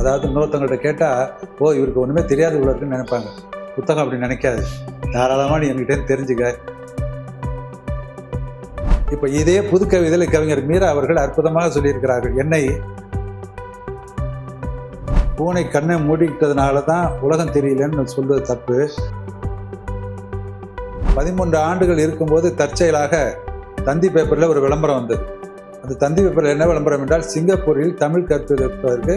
அதாவது இன்னொருத்தவங்கள்ட்ட கேட்டால், ஓ இவருக்கு ஒன்றுமே தெரியாது இவ்வளோ இருக்குன்னு நினைப்பாங்க. புத்தகம் அப்படி நினைக்காது. தாராளமாக நீ என்கிட்ட தெரிஞ்சுக்க. இப்போ இதே புதுக்கவிதையில் கவிஞர் மீரா அவர்கள் அற்புதமாக சொல்லியிருக்கிறார்கள். என்னை பூனை கண்ணை மூடிக்கிட்டதுனால தான் உலகம் தெரியலன்னு சொல்வது தப்பு. 13 ஆண்டுகள் இருக்கும்போது தற்செயலாக தந்தி பேப்பரில் ஒரு விளம்பரம் வந்தது. அந்த தந்தி பேப்பரில் என்ன விளம்பரம் என்றால், சிங்கப்பூரில் தமிழ் கற்பதற்கு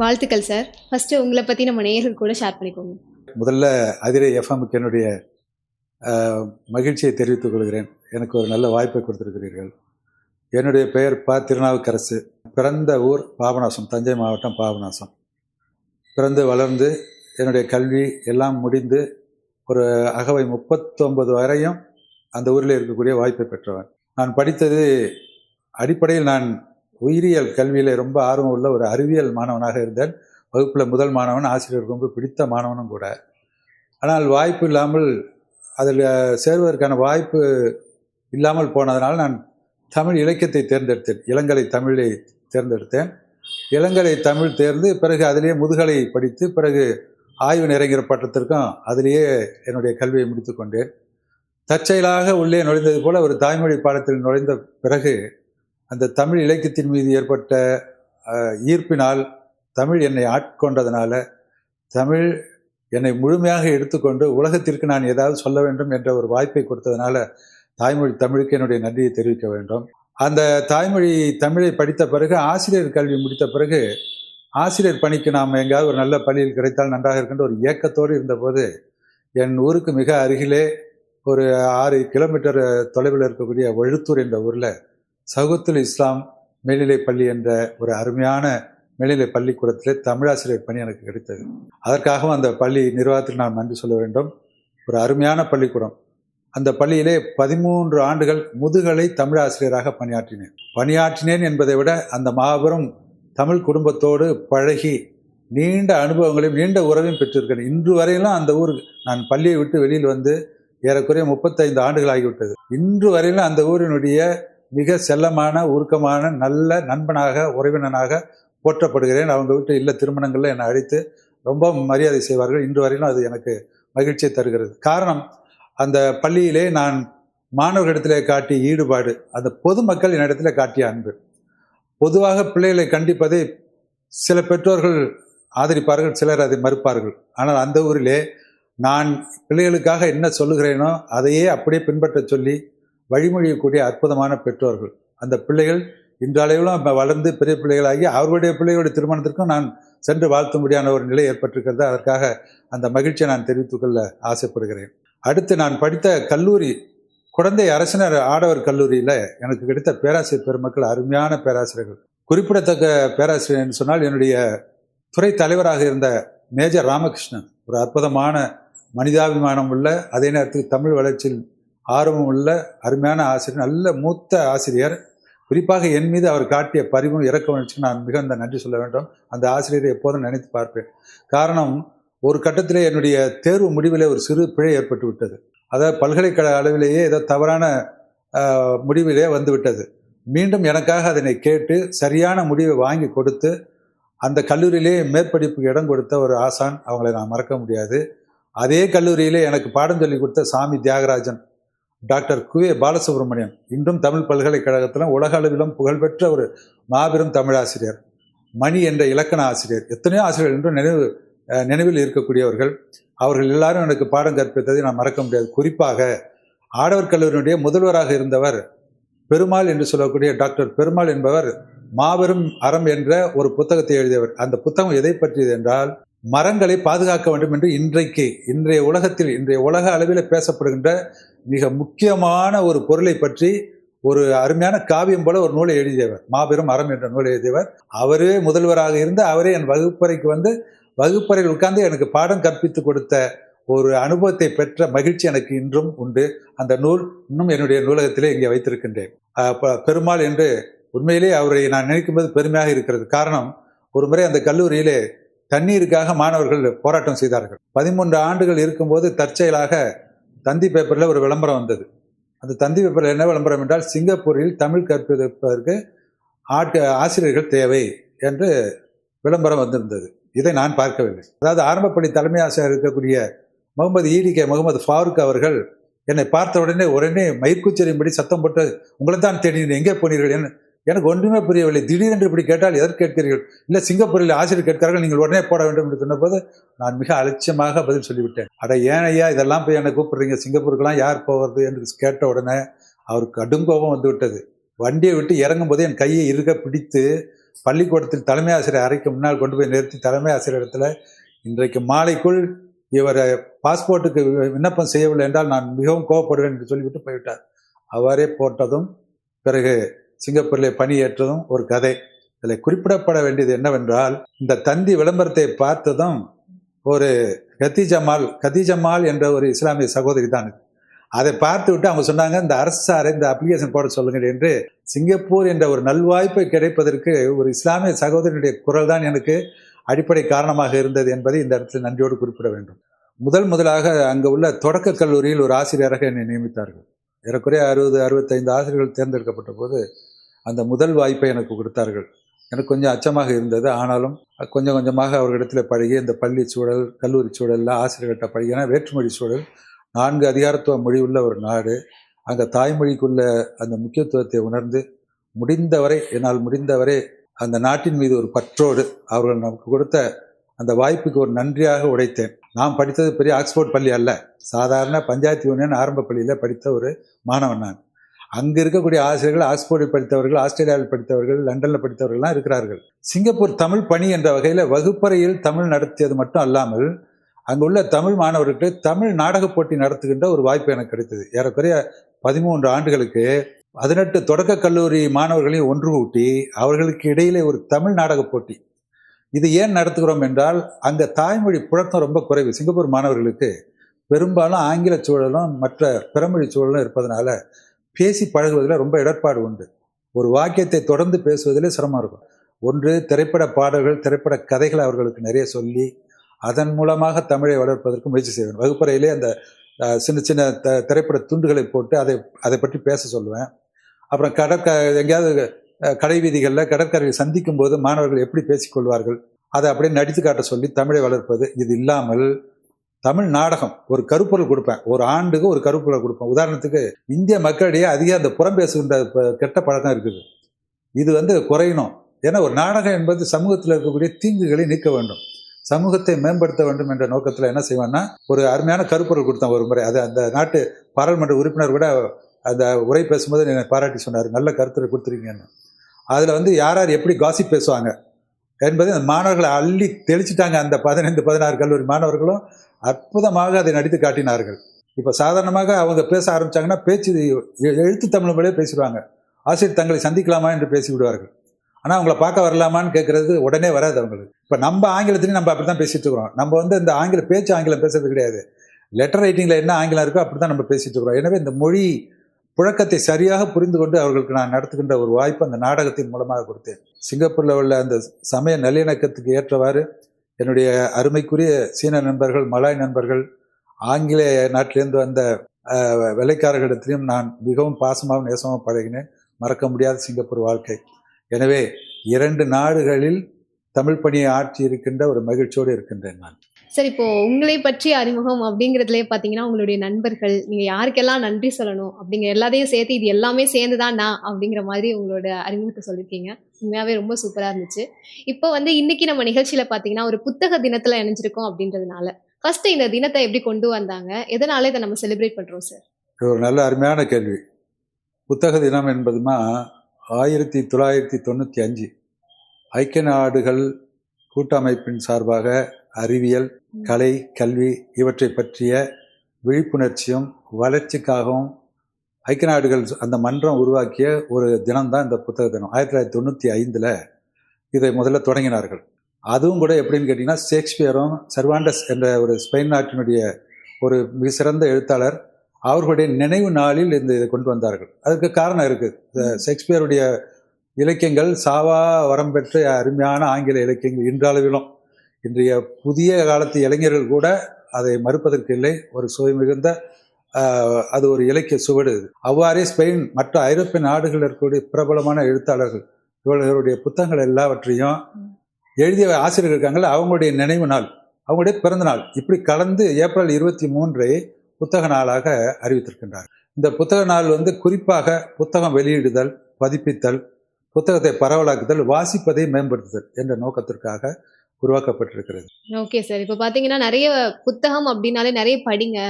வாழ்த்துக்கள் சார். ஃபர்ஸ்ட் உங்களை பற்றி நம்ம நேயர்கள் கூட ஷேர் பண்ணிக்கோங்க. முதல்ல அதிரை எஃப்எம்க்கு என்னுடைய மகிழ்ச்சியை தெரிவித்துக் கொள்கிறேன். எனக்கு ஒரு நல்ல வாய்ப்பை கொடுத்திருக்கிறீர்கள். என்னுடைய பெயர் திருநாவுக்கரசு. பிறந்த ஊர் பாபநாசம், தஞ்சை மாவட்டம் பாபநாசம். பிறந்து வளர்ந்து என்னுடைய கல்வி எல்லாம் முடிந்து ஒரு அகவை 39 வரையும் அந்த ஊரில் இருக்கக்கூடிய வாய்ப்பை பெற்றவன். நான் படித்தது அடிப்படையில் நான் உயிரியல் கல்வியில் ரொம்ப ஆர்வம் உள்ள ஒரு அறிவியல் மாணவனாக இருந்தேன். வகுப்பில் முதல் மாணவன், ஆசிரியருக்கு ரொம்ப பிடித்த மாணவனும் கூட. ஆனால் வாய்ப்பு இல்லாமல், அதில் சேர்வதற்கான வாய்ப்பு இல்லாமல் போனதனால் நான் தமிழ் இலக்கியத்தை தேர்ந்தெடுத்தேன். இளங்கலை தமிழை தேர்ந்தெடுத்தேன். இளங்கலை தமிழ் தேர்ந்து பிறகு அதிலேயே முதுகலை படித்து பிறகு ஆய்வு நிறைஞர் பட்டத்திற்கும் அதிலேயே என்னுடைய கல்வியை முடித்து கொண்டேன். தற்செயலாக உள்ளே நுழைந்தது போல ஒரு தாய்மொழி பாடத்தில் நுழைந்த பிறகு அந்த தமிழ் இலக்கியத்தின் மீது ஏற்பட்ட ஈர்ப்பினால், தமிழ் என்னை ஆட்கொண்டதனால, தமிழ் என்னை முழுமையாக எடுத்துக்கொண்டு உலகத்திற்கு நான் ஏதாவது சொல்ல வேண்டும் என்ற ஒரு வாய்ப்பை கொடுத்ததுனால தாய்மொழி தமிழுக்கு என்னுடைய நன்றியை தெரிவிக்க வேண்டும். அந்த தாய்மொழி தமிழை படித்த பிறகு, ஆசிரியர் கல்வி முடித்த பிறகு, ஆசிரியர் பணிக்கு நாம் எங்கேயாவது ஒரு நல்ல பள்ளியில் கிடைத்தால் நன்றாக இருக்கின்ற ஒரு இயக்கத்தோடு இருந்தபோது, என் ஊருக்கு மிக அருகிலே ஒரு 6 கிலோமீட்டர் தொலைவில் இருக்கக்கூடிய வழுத்தூர் என்ற ஊரில் சகுத்துல் இஸ்லாம் மேல்நிலை பள்ளி என்ற ஒரு அருமையான மேல்நிலை பள்ளிக்கூடத்திலே தமிழாசிரியர் பணி எனக்கு கிடைத்தது. அதற்காகவும் அந்த பள்ளி நிர்வாகத்தில் நான் நன்றி சொல்ல வேண்டும். ஒரு அருமையான பள்ளிக்கூடம். அந்த பள்ளியிலே 13 ஆண்டுகள் முதுகலை தமிழாசிரியராக பணியாற்றினேன் என்பதை விட அந்த மாபெரும் தமிழ் குடும்பத்தோடு பழகி நீண்ட அனுபவங்களையும் நீண்ட உறவையும் பெற்றிருக்கிறேன். இன்று வரையிலும் அந்த ஊர், நான் பள்ளியை விட்டு வெளியில் வந்து ஏறக்குறைய 35 ஆண்டுகள் ஆகிவிட்டது. இன்று வரையிலும் அந்த ஊரினுடைய மிக செல்லமான, உருக்கமான, நல்ல நண்பனாக, உறவினனாக போற்றப்படுகிறேன். அவங்க வீட்டு இல்ல திருமணங்களில் என்னை அழைத்து ரொம்ப மரியாதை செய்வார்கள். இன்று வரையிலும் அது எனக்கு மகிழ்ச்சியை தருகிறது. காரணம், அந்த பள்ளியிலே நான் மாணவர்களிடத்தில் காட்டிய ஈடுபாடு, அந்த பொதுமக்கள் என்னிடத்தில் காட்டிய அன்பு. பொதுவாக பிள்ளைகளை கண்டிப்பதை சில பெற்றோர்கள் ஆதரிப்பார்கள், சிலர் அதை மறுப்பார்கள். ஆனால் அந்த ஊரிலே நான் பிள்ளைகளுக்காக என்ன சொல்லுகிறேனோ அதையே அப்படியே பின்பற்ற சொல்லி வழிமொழியக்கூடிய அற்புதமான பெற்றோர்கள். அந்த பிள்ளைகள் இன்றளவிலும் வளர்ந்து பெரிய பிள்ளைகளாகி அவர்களுடைய பிள்ளைகளுடைய திருமணத்திற்கும் நான் சென்று வாழ்த்தும்படியான ஒரு நிலை ஏற்பட்டிருக்கிறது. அதற்காக அந்த மகிழ்ச்சியை நான் தெரிவித்துக் கொள்ள ஆசைப்படுகிறேன். அடுத்து நான் படித்த கல்லூரி குடந்தை அரசினர் ஆடவர் கல்லூரியில் எனக்கு கிடைத்த பேராசிரியர் பெருமக்கள் அருமையான பேராசிரியர்கள். குறிப்பிடத்தக்க பேராசிரியர் என்று சொன்னால் என்னுடைய துறை தலைவராக இருந்த மேஜர் ராமகிருஷ்ணன். ஒரு அற்புதமான மனிதாபிமானம் உள்ள, அதே நேரத்தில் தமிழ் வளர்ச்சியில் ஆர்வம் உள்ள அருமையான ஆசிரியர், நல்ல மூத்த ஆசிரியர். குறிப்பாக என் மீது அவர் காட்டிய பரிவும் இறக்க உணர்ச்சிக்கு நான் மிகுந்த நன்றி சொல்ல வேண்டும். அந்த ஆசிரியரை எப்போதும் நினைத்து பார்ப்பேன். காரணம், ஒரு கட்டத்திலே என்னுடைய தேர்வு முடிவிலே ஒரு சிறு பிழை ஏற்பட்டு விட்டது. அதாவது பல்கலைக்கழக அளவிலேயே ஏதோ தவறான முடிவிலே வந்துவிட்டது. மீண்டும் எனக்காக அதனை கேட்டு சரியான முடிவை வாங்கி கொடுத்து அந்த கல்லூரியிலே மேற்படிப்புக்கு இடம் கொடுத்த ஒரு ஆசான், அவங்களை நான் மறக்க முடியாது. அதே கல்லூரியிலே எனக்கு பாடம் சொல்லி கொடுத்த சாமி தியாகராஜன், டாக்டர் குவே பாலசுப்ரமணியம், இன்றும் தமிழ் பல்கலைக்கழகத்திலும் உலக அளவிலும் புகழ்பெற்ற ஒரு மாபெரும் தமிழாசிரியர். மணி என்ற இலக்கண ஆசிரியர், எத்தனையோ ஆசிரியர்கள் இன்றும் நினைவில் இருக்கக்கூடியவர்கள். அவர்கள் எல்லாரும் எனக்கு பாடம் கற்பித்ததை நான் மறக்க முடியாது. குறிப்பாக ஆடவர் கல்லூரியினுடைய முதல்வராக இருந்தவர் பெருமாள் என்று சொல்லக்கூடிய டாக்டர் பெருமாள் என்பவர் மாபெரும் அறம் என்ற ஒரு புத்தகத்தை எழுதியவர். அந்த புத்தகம் எதை பற்றியது என்றால், மரங்களை பாதுகாக்க வேண்டும் என்று இன்றைய உலகத்தில், இன்றைய உலக அளவில் பேசப்படுகின்ற மிக முக்கியமான ஒரு பொருளை பற்றி ஒரு அருமையான காவியம் போல ஒரு நூலை எழுதியவர். மாபெரும் அறம் என்ற நூலை எழுதியவர். அவரே முதல்வராக இருந்து அவரே என் வகுப்பறைக்கு வந்து வகுப்பறையில் உட்கார்ந்து எனக்கு பாடம் கற்பித்து கொடுத்த ஒரு அனுபவத்தை பெற்ற மகிழ்ச்சி எனக்கு இன்றும் உண்டு. அந்த நூல் இன்னும் என்னுடைய நூலகத்திலே இங்கே வைத்திருக்கின்றேன். பெருமாள் என்று உண்மையிலே அவரை நான் நினைக்கும்போது பெருமையாக இருக்கிறது. காரணம், ஒரு முறை அந்த கல்லூரியிலே தண்ணீருக்காக மாணவர்கள் போராட்டம் செய்தார்கள். 13 ஆண்டுகள் இருக்கும்போது தற்செயலாக தந்தி பேப்பரில் ஒரு விளம்பரம் வந்தது. அந்த தந்தி பேப்பரில் என்ன விளம்பரம் என்றால், சிங்கப்பூரில் தமிழ் கற்பிப்பதற்கு ஆசிரியர்கள் தேவை என்று விளம்பரம் வந்திருந்தது. இதை நான் பார்க்கவில்லை. அதாவது ஆரம்பப்பள்ளி தலைமை ஆசிரியர் இருக்கக்கூடிய முகமது ஃபாரூக் அவர்கள் என்னை பார்த்த உடனே மயிர்கூச்சரியும்படி சத்தம் போட்டு, உங்களை தான் தேடினேன், எங்கே போனீர்கள்? எனக்கு ஒன்றுமே புரியவில்லை. திடீரென்று இப்படி கேட்டால் எதற்கு கேட்கிறீர்கள்? இல்லை, சிங்கப்பூரில் ஆசிரியர் கேட்கிறார்கள், நீங்கள் உடனே போட வேண்டும் என்று சொன்னபோது நான் மிக அலட்சியமாக பதில் சொல்லிவிட்டேன். அட ஏன் ஐயா இதெல்லாம் போய் என்னை கூப்பிடுறீங்க, சிங்கப்பூருக்கெல்லாம் யார் போவது என்று கேட்ட உடனே அவருக்கு கடும் கோபம் வந்து விட்டது. வண்டியை விட்டு இறங்கும் போது என் கையை இருக்க பிடித்து பள்ளிக்கூடத்தில் தலைமை ஆசிரியர் அறைக்கு முன்னால் கொண்டு போய் நிறுத்தி, தலைமை ஆசிரியர் இடத்துல இன்றைக்கு மாலைக்குள் இவரை பாஸ்போர்ட்டுக்கு விண்ணப்பம் செய்யவில்லை என்றால் நான் மிகவும் கோபப்படுவேன் என்று சொல்லிவிட்டு போய்விட்டார். அவ்வாறே போட்டதும் பிறகு சிங்கப்பூரில் பணியேற்றதும் ஒரு கதை. இதில் குறிப்பிடப்பட வேண்டியது என்னவென்றால், இந்த தந்தி விளம்பரத்தை பார்த்ததும் ஒரு கதீஜமால் என்ற ஒரு இஸ்லாமிய சகோதரி தான். அதை பார்த்து விட்டு அவங்க சொன்னாங்க, இந்த அரசு சாரை இந்த அப்ளிகேஷன் போட சொல்லுங்கள் என்று. சிங்கப்பூர் என்ற ஒரு நல்வாய்ப்பை கிடைப்பதற்கு ஒரு இஸ்லாமிய சகோதரனுடைய குரல் தான் எனக்கு அடிப்படை காரணமாக இருந்தது என்பதை இந்த இடத்தில் நன்றியோடு குறிப்பிட வேண்டும். முதலாக அங்கே உள்ள தொடக்க கல்லூரியில் ஒரு ஆசிரியராக என்னை நியமித்தார்கள். ஏறக்குறைய 60-65 ஆசிரியர்கள் தேர்ந்தெடுக்கப்பட்ட போது அந்த முதல் வாய்ப்பை எனக்கு கொடுத்தார்கள். எனக்கு கொஞ்சம் அச்சமாக இருந்தது. ஆனாலும் கொஞ்சம் கொஞ்சமாக அவர்களிடத்தில் பழகி, இந்த பள்ளி சூழல், கல்லூரி சூழலில் ஆசிரியர்கிட்ட பழகினா, வேற்றுமொழி சூழல், 4 அதிகாரத்துவ மொழி உள்ள ஒரு நாடு, அங்கே தாய்மொழிக்குள்ள அந்த முக்கியத்துவத்தை உணர்ந்து என்னால் முடிந்தவரை அந்த நாட்டின் மீது ஒரு பற்றோடு அவர்கள் நமக்கு கொடுத்த அந்த வாய்ப்புக்கு ஒரு நன்றியாக உடைத்தேன். நான் படித்தது பெரிய ஆக்ஸ்போர்ட் பள்ளி அல்ல, சாதாரண பஞ்சாயத்து யூனியன் ஆரம்ப பள்ளியில் படித்த ஒரு மாணவன் நான். அங்கே இருக்கக்கூடிய ஆசிரியர்கள் ஆக்ஸ்போர்டில் படித்தவர்கள், ஆஸ்திரேலியாவில் படித்தவர்கள், லண்டனில் படித்தவர்கள்லாம் இருக்கிறார்கள். சிங்கப்பூர் தமிழ் பணி என்ற வகையில் வகுப்பறையில் தமிழ் நடத்தியது மட்டும் அல்லாமல் அங்குள்ள தமிழ் மாணவர்களுக்கு தமிழ் நாடக போட்டி நடத்துகின்ற ஒரு வாய்ப்பு எனக்கு கிடைத்தது. ஏறக்குறைய 13 ஆண்டுகளுக்கு 18 தொடக்க கல்லூரி மாணவர்களையும் ஒன்று கூட்டி அவர்களுக்கு இடையிலே ஒரு தமிழ் நாடக போட்டி. இது ஏன் நடத்துகிறோம் என்றால், அங்கே தாய்மொழி புழக்கம் ரொம்ப குறைவு. சிங்கப்பூர் மாணவர்களுக்கு பெரும்பாலும் ஆங்கில சூழலும் மற்ற பிறமொழி சூழலும் இருப்பதனால பேசி பழகுவதில் ரொம்ப இடர்பாடு உண்டு. ஒரு வாக்கியத்தை தொடர்ந்து பேசுவதிலே சிரமம் இருக்கும். ஒன்று, திரைப்பட பாடல்கள், திரைப்பட கதைகளை அவர்களுக்கு நிறைய சொல்லி அதன் மூலமாக தமிழை வளர்ப்பதற்கு முயற்சி செய்வேன். வகுப்பறையிலே அந்த சின்ன சின்ன திரைப்பட துண்டுகளை போட்டு அதை பற்றி பேச சொல்லுவேன். அப்புறம் எங்கேயாவது கடை வீதிகளில், கடற்கரையில் சந்திக்கும் போது மாணவர்கள் எப்படி பேசிக்கொள்வார்கள் அதை அப்படியே நடித்து காட்ட சொல்லி தமிழை வளர்ப்பது. இது இல்லாமல் தமிழ் நாடகம், ஒரு கருப்பொருள் கொடுப்பேன். ஒரு ஆண்டுக்கு ஒரு கருப்பொருள் கொடுப்பேன். உதாரணத்துக்கு, இந்திய மக்களிடையே அதிக அந்த புறம் பேசுகின்ற கெட்ட பழக்கம் இருக்குது. இது குறையணும். ஏன்னா ஒரு நாடகம் என்பது சமூகத்தில் இருக்கக்கூடிய தீங்குகளை நீக்க வேண்டும், சமூகத்தை மேம்படுத்த வேண்டும் என்ற நோக்கத்தில் என்ன செய்வான்னா, ஒரு அருமையான கருப்பொருள் கொடுத்தேன் ஒரு முறை. அது அந்த நாட்டு பாராளுமன்ற உறுப்பினர் கூட அந்த உரை பேசும்போது என்னை பாராட்டி சொன்னார், நல்ல கருத்துரை கொடுத்துருக்கீங்கன்னு. அதில் யார் யார் எப்படி காசிப் பேசுவாங்க என்பதை அந்த மாணவர்களை அள்ளி தெளிச்சிட்டாங்க. அந்த 15-16 கல்லூரி மாணவர்களும் அற்புதமாக அதை நடித்து காட்டினார்கள். இப்போ சாதாரணமாக அவங்க பேச ஆரம்பித்தாங்கன்னா எழுத்து தமிழ் மொழியே பேசிடுவாங்க. ஆசிரியர் தங்களை சந்திக்கலாமா என்று பேசி விடுவார்கள். ஆனால் அவங்கள பார்க்க வரலாமான்னு கேட்குறது உடனே வராது அவங்களுக்கு. இப்போ நம்ம ஆங்கிலத்திலையும் நம்ம அப்படி தான் பேசிகிட்டு இருக்கிறோம். நம்ம இந்த ஆங்கிலம் பேசுறது கிடையாது. லெட்டர் ரைட்டிங்கில் என்ன ஆங்கிலம் இருக்கோ அப்படி தான் நம்ம பேசிகிட்டு இருக்கிறோம். எனவே இந்த மொழி புழக்கத்தை சரியாக புரிந்து கொண்டு அவர்களுக்கு நான் நடத்துகின்ற ஒரு வாய்ப்பு அந்த நாடகத்தின் மூலமாக கொடுத்தேன். சிங்கப்பூரில் உள்ள அந்த சமய நல்லிணக்கத்துக்கு ஏற்றவாறு என்னுடைய அருமைக்குரிய சீன நண்பர்கள், மலாய் நண்பர்கள், ஆங்கிலேய நாட்டிலேருந்து வந்த வெள்ளைக்காரர்களிடத்திலையும் நான் மிகவும் பாசமாகவும் நேசமாக பழகினேன். மறக்க முடியாத சிங்கப்பூர் வாழ்க்கை. எனவே 2 நாடுகளில் தமிழ் பணியை ஆற்றி இருக்கின்ற ஒரு மகிழ்ச்சியோடு இருக்கின்றேன் நான். சார், இப்போ உங்களை பற்றி அறிமுகம் அப்படிங்கிறதுலே பார்த்தீங்கன்னா, உங்களுடைய நண்பர்கள், நீங்கள் யாருக்கெல்லாம் நன்றி சொல்லணும் அப்படிங்கிற எல்லாத்தையும் சேர்த்து இது எல்லாமே சேர்ந்து தான் நான் அப்படிங்கிற மாதிரி உங்களோட அறிமுகத்தை சொல்லியிருக்கீங்க. உண்மையாகவே ரொம்ப சூப்பராக இருந்துச்சு. இப்போ இன்னைக்கு நம்ம நிகழ்ச்சியில் பார்த்தீங்கன்னா, ஒரு புத்தக தினத்தில் இணைஞ்சிருக்கோம் அப்படின்றதுனால ஃபஸ்ட்டு இந்த தினத்தை எப்படி கொண்டு வந்தாங்க, எதனால இதை நம்ம செலிப்ரேட் பண்ணுறோம் சார்? இது ஒரு நல்ல அருமையான கேள்வி. புத்தக தினம் என்பதுமா 1995 ஐக்கிய நாடுகள் கூட்டமைப்பின் சார்பாக அறிவியல், கலை, கல்வி இவற்றை பற்றிய விழிப்புணர்ச்சியும் வளர்ச்சிக்காகவும் ஐக்கிய நாடுகள் அந்த மன்றம் உருவாக்கிய ஒரு தினம்தான் இந்த புத்தக தினம். 1995 இதை முதல்ல தொடங்கினார்கள். அதுவும் கூட எப்படின்னு கேட்டிங்கன்னா, ஷேக்ஸ்பியரும் சர்வாண்டஸ் என்ற ஒரு ஸ்பெயின் நாட்டினுடைய ஒரு மிக சிறந்த எழுத்தாளர், அவர்களுடைய நினைவு நாளில் இதை கொண்டு வந்தார்கள். அதுக்கு காரணம் இருக்குது. ஷேக்ஸ்பியருடைய இலக்கியங்கள் சாவா வரம் பெற்ற அருமையான ஆங்கில இலக்கியங்கள். இன்றளவிலும் இன்றைய புதிய காலத்து இளைஞர்கள் கூட அதை மறுப்பதற்கு இல்லை. ஒரு சுவை மிகுந்த அது ஒரு இலக்கிய சுவடு. அவ்வாறே ஸ்பெயின் மற்ற ஐரோப்பிய நாடுகளில் இருக்கக்கூடிய பிரபலமான எழுத்தாளர்கள் இவர்களுடைய புத்தகங்கள் எல்லாவற்றையும் எழுதிய ஆசிரியர்கள் இருக்காங்கல்ல, அவங்களுடைய நினைவு நாள், அவங்களுடைய பிறந்த நாள் இப்படி கலந்து ஏப்ரல் 23 புத்தக நாளாக அறிவித்திருக்கின்றார். இந்த புத்தக நாள் குறிப்பாக புத்தகம் வெளியிடுதல், பதிப்பித்தல், புத்தகத்தை பரவலாக்குதல், வாசிப்பதை மேம்படுத்துதல் என்ற நோக்கத்திற்காக உருவாக்கப்பட்டிருக்கிறது. Okay sir. இப்போ பார்த்தீங்கன்னா நிறைய புத்தகம் அப்படின்னாலே நிறைய படிங்க.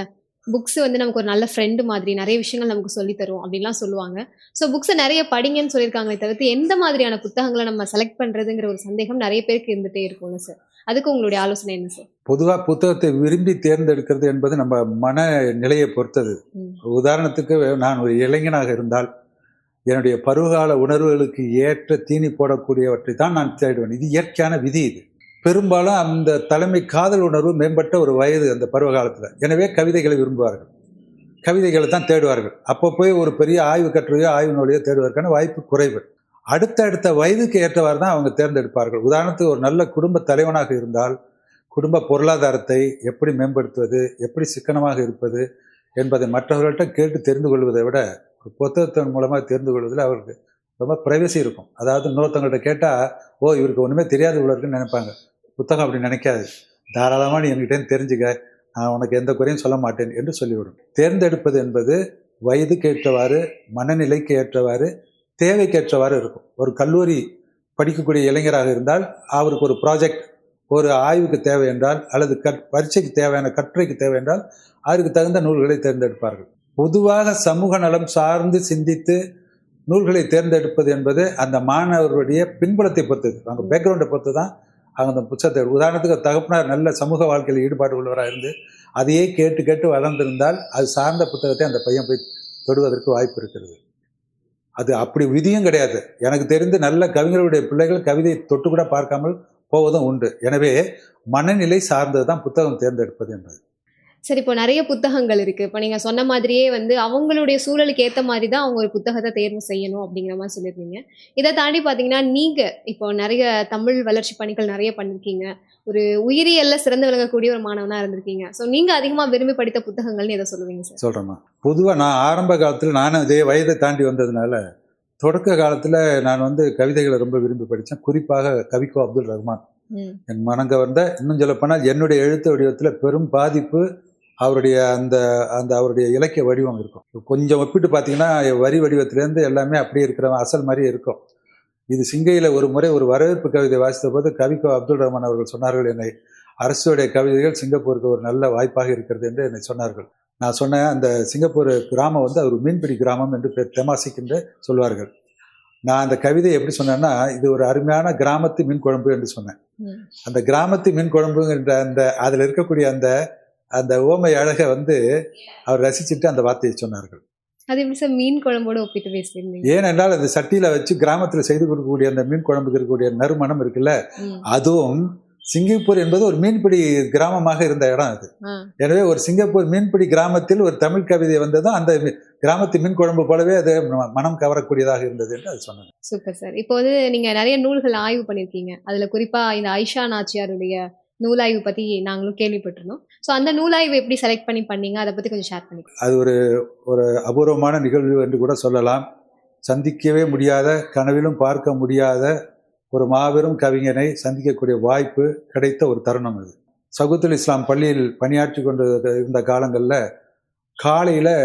புக்ஸ் நமக்கு ஒரு நல்ல ஃப்ரெண்டு மாதிரி நிறைய விஷயங்கள் நமக்கு சொல்லி தரும் அப்படின்லாம் சொல்லுவாங்க. ஸோ புக்ஸை நிறைய படிங்கன்னு சொல்லியிருக்காங்களே தவிர்த்து எந்த மாதிரியான புத்தகங்களை நம்ம செலக்ட் பண்ணுறதுங்கிற ஒரு சந்தேகம் நிறைய பேருக்கு இருந்துகிட்டே இருக்கும்ல சார். அதுக்கு உங்களுடைய ஆலோசனை என்ன சார்? பொதுவாக புத்தகத்தை விரும்பி தேர்ந்தெடுக்கிறது என்பது நம்ம மன நிலையை பொறுத்தது. உதாரணத்துக்கு நான் ஒரு இளைஞனாக இருந்தால் என்னுடைய பருவகால உணர்வுகளுக்கு ஏற்ற தீனி போடக்கூடியவற்றை தான் நான் தேடுவேன். இது இயற்கையான விதி. இது பெரும்பாலும் அந்த தலைமை காதல் உணர்வு மேம்பட்ட ஒரு வயது அந்த பருவ காலத்தில். எனவே கவிதைகளை விரும்புவார்கள், கவிதைகளை தான் தேடுவார்கள். அப்போ போய் ஒரு பெரிய ஆய்வு கட்டுரையோ ஆய்வு நூலையோ தேடுவதற்கான வாய்ப்பு குறைவு. அடுத்தடுத்த வயதுக்கு ஏற்றவாறு தான் அவங்க தேர்ந்தெடுப்பார்கள். உதாரணத்துக்கு ஒரு நல்ல குடும்ப தலைவனாக இருந்தால் குடும்ப பொருளாதாரத்தை எப்படி மேம்படுத்துவது, எப்படி சிக்கனமாக இருப்பது என்பதை மற்றவர்கள்ட்ட கேட்டு தெரிந்து கொள்வதை விட ஒரு புத்தகத்தின் மூலமாக தெரிந்து கொள்வதில் அவருக்கு ரொம்ப பிரைவசி இருக்கும். அதாவது இன்னொருத்தவங்கள்ட்ட கேட்டால் இவருக்கு ஒன்றுமே தெரியாது இவ்வளோ இருக்குன்னு நினைப்பாங்க. புத்தகம் அப்படி நினைக்காது. தாராளமாக நீ என்கிட்டேன்னு தெரிஞ்சுக்க, நான் உனக்கு எந்த குறையும் சொல்ல மாட்டேன் என்று சொல்லிவிடும். தேர்ந்தெடுப்பது என்பது வயதுக்கு ஏற்றவாறு, மனநிலைக்கு ஏற்றவாறு, தேவைக்கு ஏற்றவாறு இருக்கும். ஒரு கல்லூரி படிக்கக்கூடிய இளைஞராக இருந்தால் அவருக்கு ஒரு ப்ராஜெக்ட், ஒரு ஆய்வுக்கு தேவை என்றால், அல்லது பரீட்சைக்கு தேவையான கட்டுரைக்கு தேவை என்றால் அதற்கு தகுந்த நூல்களை தேர்ந்தெடுப்பார்கள். பொதுவாக சமூக நலம் சார்ந்து சிந்தித்து நூல்களை தேர்ந்தெடுப்பது என்பது அந்த மாணவர்களுடைய பின்புலத்தை பொறுத்தது, அவங்க பேக்ரவுண்டை பொறுத்து தான் அவங்க அந்த புத்தகத்தை. உதாரணத்துக்கு தகப்பனார் நல்ல சமூக வாழ்க்கையில் ஈடுபாடு உள்ளவராக இருந்து அதையே கேட்டு கேட்டு வளர்ந்திருந்தால் அது சார்ந்த புத்தகத்தை அந்த பையன் போய் தொடுவதற்கு வாய்ப்பு இருக்கிறது. அது அப்படி விதியும் கிடையாது. எனக்கு தெரிந்து நல்ல கவிஞர்களுடைய பிள்ளைகள் கவிதை தொட்டு கூட பார்க்காமல் போவதும் உண்டு. எனவே மனநிலை சார்ந்தது தான் புத்தகம் தேர்ந்தெடுப்பது என்பது. சரி, இப்போ நிறைய புத்தகங்கள் இருக்கு. இப்போ நீங்க சொன்ன மாதிரியே அவங்களுடைய சூழலுக்கு ஏத்த மாதிரி தான் அவங்க ஒரு புத்தகத்தை தேர்வு செய்யணும் அப்படிங்கிற மாதிரி சொல்லியிருந்தீங்க. இதை தாண்டி பார்த்தீங்கன்னா, நீங்க இப்போ நிறைய தமிழ் வளர்ச்சி பணிகள் நிறைய பண்ணிருக்கீங்க. ஒரு உயிரியல்ல சிறந்து விளங்கக்கூடிய ஒரு மாணவனா இருந்திருக்கீங்க. ஸோ நீங்க அதிகமா விரும்பி படித்த புத்தகங்கள்னு எதை சொல்லுவீங்க சார்? சொல்கிறேம்மா. பொதுவாக நான் ஆரம்ப காலத்தில் நானும் இதே வயதை தாண்டி வந்ததுனால தொடக்க காலத்தில் நான் கவிதைகளை ரொம்ப விரும்பி படித்தேன். குறிப்பாக கவிக்கோ அப்துல் ரஹ்மான் என் மனங்கவர்ந்த, இன்னும் சொல்லப்போனால் என்னுடைய எழுத்து வடிவத்தில் பெரும் பாதிப்பு அவருடைய அந்த அந்த அவருடைய இலக்கிய வடிவம் இருக்கும். கொஞ்சம் ஒப்பிட்டு பார்த்தீங்கன்னா வரி வடிவத்திலேருந்து எல்லாமே அப்படியே இருக்கிற அசல் மாதிரியே இருக்கும். இது சிங்கையில் ஒரு முறை ஒரு வரவேற்பு கவிதை வாசித்த போது கவிக்கோ அப்துல் ரஹ்மான் அவர்கள் சொன்னார்கள், என்னை அரசுடைய கவிதைகள் சிங்கப்பூருக்கு ஒரு நல்ல வாய்ப்பாக இருக்கிறது என்று என்னை சொன்னார்கள். நான் சொன்னேன், அந்த சிங்கப்பூர் கிராமம் ஒரு மீன்பிடி கிராமம் என்று பேர் தெமாசிக் என்று சொல்வார்கள். நான் அந்த கவிதை எப்படி சொன்னேன்னா, இது ஒரு அருமையான கிராமத்து மீன் குழம்பு என்று சொன்னேன். அந்த கிராமத்து மீன் குழம்புங்கிற அந்த அதில் இருக்கக்கூடிய அந்த ஓமை அழகை அவர் ரசிச்சுட்டு அந்த வார்த்தையை சொன்னார்கள். அது எப்படி சார் மீன் குழம்போட ஒப்பிட்டு பேசுறீங்க? ஏனென்றால் அந்த சட்டியில வச்சு கிராமத்தில் செய்து கொடுக்கக்கூடிய அந்த மீன் குழம்புக்கு இருக்கக்கூடிய நறுமணம் இருக்குல்ல, அதுவும் சிங்கப்பூர் என்பது ஒரு மீன்பிடி கிராமமாக இருந்த இடம் அது. எனவே ஒரு சிங்கப்பூர் மீன்பிடி கிராமத்தில் ஒரு தமிழ் கவிதை வந்ததும் அந்த கிராமத்து மீன் குழம்பு போலவே அது மனம் கவரக்கூடியதாக இருந்தது என்று அது சொன்னாங்க. Super sir. இப்போ நீங்க நிறைய நூல்கள் ஆய்வு பண்ணிருக்கீங்க. அதுல குறிப்பா இந்த ஆயிஷா நாச்சியாருடைய நூலாய்வு பத்தி நாங்களும் கேள்விப்பட்டிருந்தோம். ஸோ அந்த நூலாய்வு எப்படி செலக்ட் பண்ணீங்க, அதை பத்தி கொஞ்சம் ஷேர் பண்ணி. அது ஒரு அபூர்வமான நிகழ்வு என்று கூட சொல்லலாம். சந்திக்கவே முடியாத, கனவிலும் பார்க்க முடியாத ஒரு மாபெரும் கவிஞனை சந்திக்கக்கூடிய வாய்ப்பு கிடைத்த ஒரு தருணம் அது. சகுத்துல் இஸ்லாம் பள்ளியில் பணியாற்றி கொண்டு இருந்த காலங்களில் காலையில்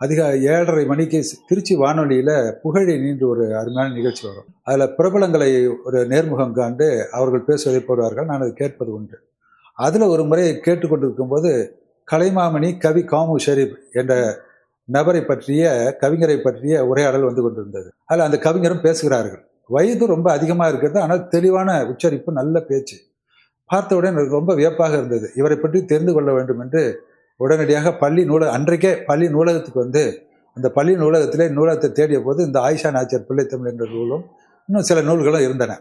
அதிக 7:30 மணிக்கு திருச்சி வானொலியில் புகழை நீண்டு ஒரு அருமையான நிகழ்ச்சி வரும். அதில் பிரபலங்களை ஒரு நேர்முகம் காண்டு அவர்கள் பேசுவதை போடுவார்கள். நான் அதை கேட்பது உண்டு. அதில் ஒரு முறை கேட்டுக்கொண்டிருக்கும்போது கலைமாமணி கவி காமு ஷெரீப் என்ற நபரை பற்றிய, கவிஞரை பற்றிய உரையாடல் கொண்டிருந்தது. அதில் அந்த கவிஞரும் பேசுகிறார்கள். வயது ரொம்ப அதிகமாக இருக்கிறது, ஆனால் தெளிவான உச்சரிப்பு, நல்ல பேச்சு. பார்த்தவுடன் எனக்கு ரொம்ப வியப்பாக இருந்தது. இவரை பற்றி தெரிந்து கொள்ள வேண்டும் என்று உடனடியாக அன்றைக்கே பள்ளி நூலகத்துக்கு அந்த பள்ளி நூலகத்தை தேடிய போது இந்த ஆயிஷா நாச்சியார் பிள்ளைத்தமிழ் என்ற நூலும் இன்னும் சில நூல்களும் இருந்தன.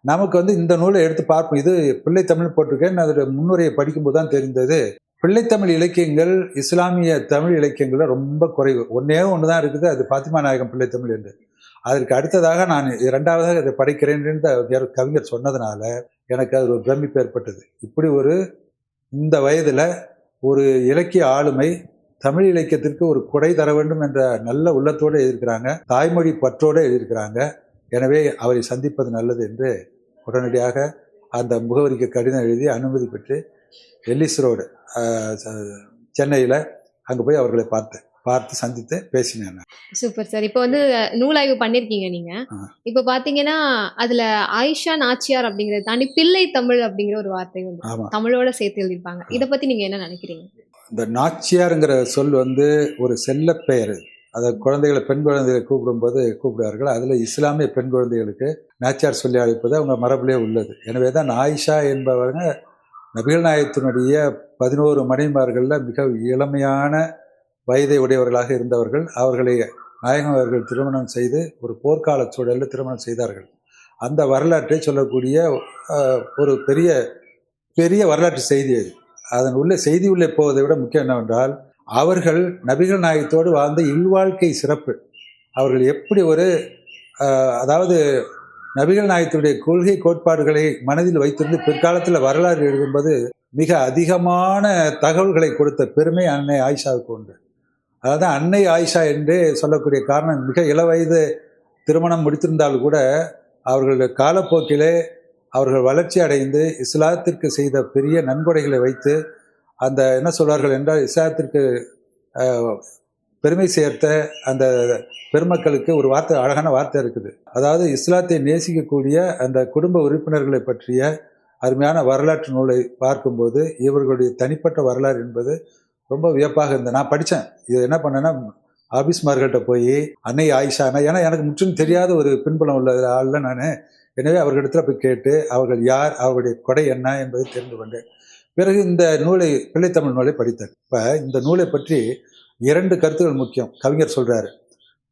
நமக்கு இந்த நூலை எடுத்து பார்ப்போம், இது பிள்ளைத்தமிழ் போட்டிருக்கேன். அதோட முன்னுரையை படிக்கும்போது தான் தெரிந்தது, பிள்ளைத்தமிழ் இலக்கியங்கள் இஸ்லாமிய தமிழ் இலக்கியங்களில் ரொம்ப குறைவு. ஒன்றே ஒன்று தான் இருக்குது, அது பாத்திமா நாயகம் பிள்ளைத்தமிழ் என்று. அதற்கு அடுத்ததாக நான் 2வதாக இதை படிக்கிறேன் என்று கவிஞர் சொன்னதுனால எனக்கு அது ஒரு பிரமிப்பு ஏற்பட்டது. இப்படி இந்த வயதில் ஒரு இலக்கிய ஆளுமை தமிழ் இலக்கியத்திற்கு ஒரு கொடை தர வேண்டும் என்ற நல்ல உள்ளத்தோடு எழுதியிருக்கிறாங்க, தாய்மொழி பற்றோடு எழுதியிருக்கிறாங்க. எனவே அவரை சந்திப்பது நல்லது என்று உடனடியாக அந்த முகவரிக்கு கடிதம் எழுதி அனுமதி பெற்று எல்லிஸ் ரோடு சென்னையில் அங்கே போய் அவர்களை பார்த்து சந்தித்து பேசினேன். Super sir. இப்போ வந்து நூலாய்வு பண்ணிருக்கீங்க நீங்க. இப்போ பாத்தீங்கன்னா அதுல ஆயிஷா நாச்சியார் அப்படிங்கறத தாண்டி பிள்ளை தமிழ் அப்படிங்கிற ஒரு வார்த்தை வந்து தமிழோட சேர்த்து எழுதியிருப்பாங்க. இதை பத்தி நீங்க என்ன நினைக்கிறீங்க? இந்த நாச்சியாருங்கிற சொல் வந்து ஒரு செல்ல பெயர். அதை குழந்தைகளை, பெண் குழந்தைகளை கூப்பிடும்போது கூப்பிடுவார்கள். அதில் இஸ்லாமிய பெண் குழந்தைகளுக்கு நாச்சியார் சொல்லி அழைப்பது அவங்க மரபிலே உள்ளது. எனவே தான் ஆயிஷா என்பவங்க நபிகள் நாயகத்தினுடைய 11 மனைவிமார்களில் மிக இளமையான வயதை உடையவர்களாக இருந்தவர்கள். அவர்களை நாயகம் அவர்கள் திருமணம் செய்து ஒரு போர்க்கால சூழலில் திருமணம் செய்தார்கள். அந்த வரலாற்றை சொல்லக்கூடிய ஒரு பெரிய பெரிய வரலாற்று செய்தி அது. அதன் உள்ளே செய்தி உள்ளே போவதை விட முக்கியம் என்னவென்றால், அவர்கள் நபிகள் நாயகத்தோடு வாழ்ந்த இல்வாழ்க்கை சிறப்பு. அவர்கள் எப்படி ஒரு அதாவது நபிகள் நாயகத்துடைய கொள்கை கோட்பாடுகளை மனதில் வைத்திருந்து பிற்காலத்தில் வரலாறு எழுதும்போது மிக அதிகமான தகவல்களை கொடுத்த பெருமை அன்னை ஆயிஷாவுக்கு உண்டு. அதாவது அன்னை ஆயிஷா என்று சொல்லக்கூடிய காரணம், மிக இளவயது திருமணம் முடித்திருந்தால் கூட அவர்களுடைய காலப்போக்கிலே அவர்கள் வளர்ச்சி அடைந்து இஸ்லாத்திற்கு செய்த பெரிய நன்கொடைகளை வைத்து அந்த என்ன சொல்வார்கள் என்றால், இஸ்லாத்திற்கு பெருமை சேர்த்த அந்த பெருமக்களுக்கு ஒரு வார்த்தை, அழகான வார்த்தை இருக்குது. அதாவது இஸ்லாத்தை நேசிக்கக்கூடிய அந்த குடும்ப உறுப்பினர்களை பற்றிய அருமையான வரலாற்று நூலை பார்க்கும்போது இவர்களுடைய தனிப்பட்ட வரலாறு என்பது ரொம்ப வியப்பாக இருந்தது. நான் படித்தேன். இது என்ன பண்ணேன்னா, ஆபீஸ்மார்கிட்ட போய் அன்னை ஆயிஷானா, ஏன்னா எனக்கு முற்றிலும் தெரியாத ஒரு பின்புலம் உள்ள ஆளில் நான். எனவே அவர்களிடத்தில் போய் கேட்டு அவர்கள் யார், அவர்களுடைய கொடை என்ன என்பதை தெரிந்து கொண்டேன். பிறகு இந்த நூலை, பிள்ளைத்தமிழ் நூலை படித்தேன். இப்போ இந்த நூலை பற்றி 2 கருத்துக்கள் முக்கியம். கவிஞர் சொல்கிறாரு,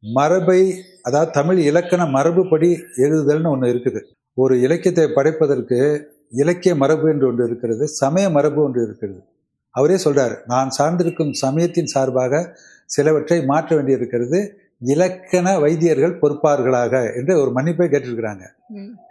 மரபை, அதாவது தமிழ் இலக்கண மரபுப்படி எழுதுதல்னு ஒன்று இருக்குது. ஒரு இலக்கியத்தை படைப்பதற்கு இலக்கிய மரபு என்று ஒன்று இருக்கிறது, சமய மரபு ஒன்று இருக்கிறது. அவரே சொல்கிறார், நான் சார்ந்திருக்கும் சமயத்தின் சார்பாக சிலவற்றை மாற்ற வேண்டியிருக்கிறது, இலக்கண வைத்தியர்கள் பொறுப்பார்களாக என்று ஒரு மன்னிப்பை கேட்டிருக்கிறாங்க.